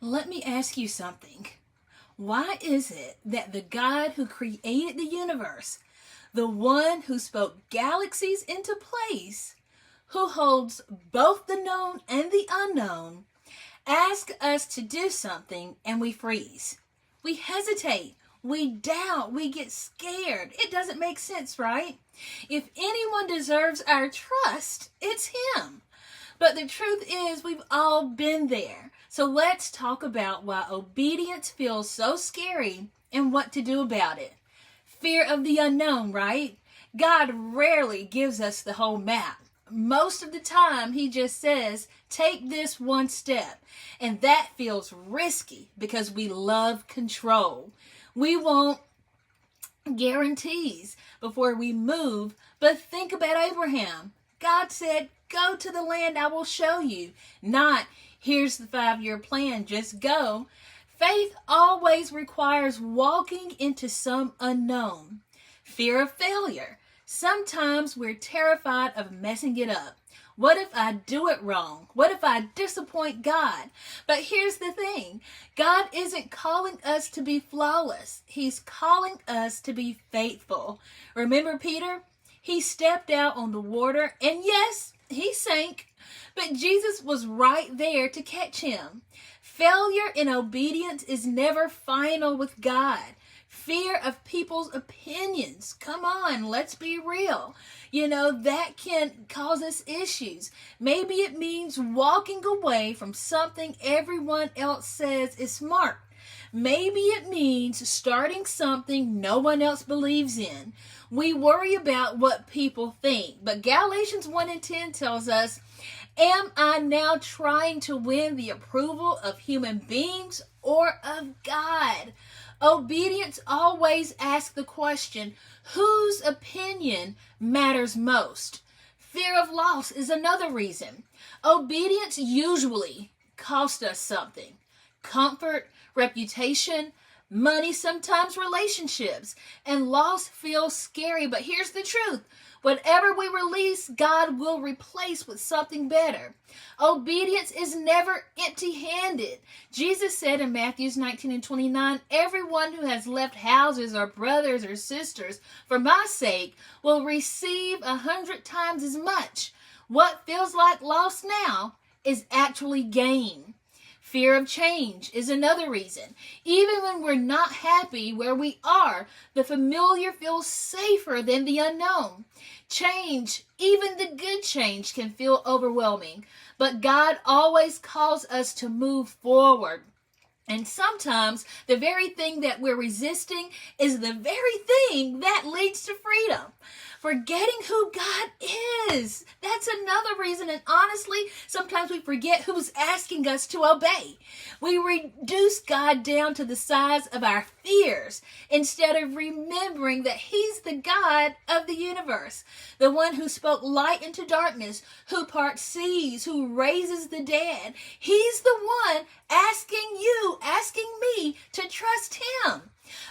Let me ask you something. Why is it that the God who created the universe, the one who spoke galaxies into place, who holds both the known and the unknown, asks us to do something and we freeze? We hesitate, we doubt, we get scared. It doesn't make sense, right? If anyone deserves our trust, it's him. But the truth is, we've all been there. So let's talk about why obedience feels so scary and what to do about it. Fear of the unknown, right? God rarely gives us the whole map. Most of the time, he just says, take this one step. And that feels risky because we love control. We want guarantees before we move. But think about Abraham. God said, go to the land I will show you. Not, here's the 5-year plan, just go. Faith always requires walking into some unknown. Fear of failure. Sometimes we're terrified of messing it up. What if I do it wrong? What if I disappoint God? But here's the thing. God isn't calling us to be flawless. He's calling us to be faithful. Remember Peter? He stepped out on the water, and yes, he sank, but Jesus was right there to catch him. Failure in obedience is never final with God. Fear of people's opinions. Come on, let's be real. That can cause us issues. Maybe it means walking away from something everyone else says is smart. Maybe it means starting something no one else believes in. We worry about what people think, but Galatians 1:10 tells us, am I now trying to win the approval of human beings or of God? Obedience always asks the question, whose opinion matters most? Fear of loss is another reason. Obedience usually costs us something. Comfort, reputation, money, sometimes relationships. And loss feels scary, but here's the truth. Whatever we release, God will replace with something better. Obedience is never empty-handed. Jesus said in Matthew 19:29, everyone who has left houses or brothers or sisters for my sake will receive 100 times as much. What feels like loss now is actually gain. Fear of change is another reason. Even when we're not happy where we are, the familiar feels safer than the unknown. Change, even the good change, can feel overwhelming, but God always calls us to move forward. And sometimes the very thing that we're resisting is the very thing that leads to freedom. Forgetting who God is. That's another reason. And honestly, sometimes we forget who's asking us to obey. We reduce God down to the size of our fears instead of remembering that he's the God of the universe. The one who spoke light into darkness, who parts seas, who raises the dead. He's the one asking me to trust him.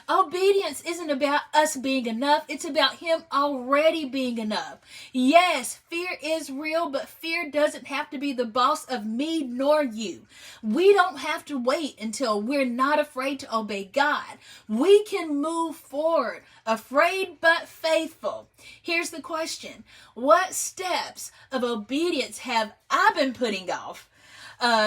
Obedience isn't about us being enough. It's about him already being enough. Yes, fear is real, but fear doesn't have to be the boss of me nor you. We don't have to wait until we're not afraid to obey God. We can move forward, afraid but faithful. Here's the question. What steps of obedience have I been putting off?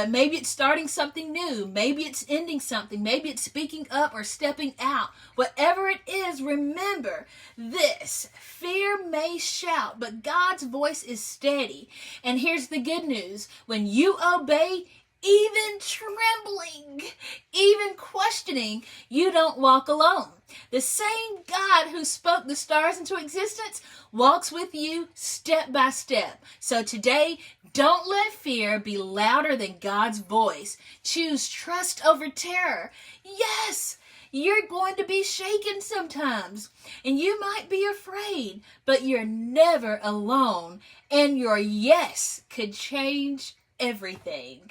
Maybe it's starting something new. Maybe it's ending something. Maybe it's speaking up or stepping out. Whatever it is, remember this. Fear may shout, but God's voice is steady. And here's the good news. When you obey, even trembling, even questioning, you don't walk alone. The same God who spoke the stars into existence walks with you step by step. So today, don't let fear be louder than God's voice. Choose trust over terror. Yes, you're going to be shaken sometimes, and you might be afraid, but you're never alone, and your yes could change everything.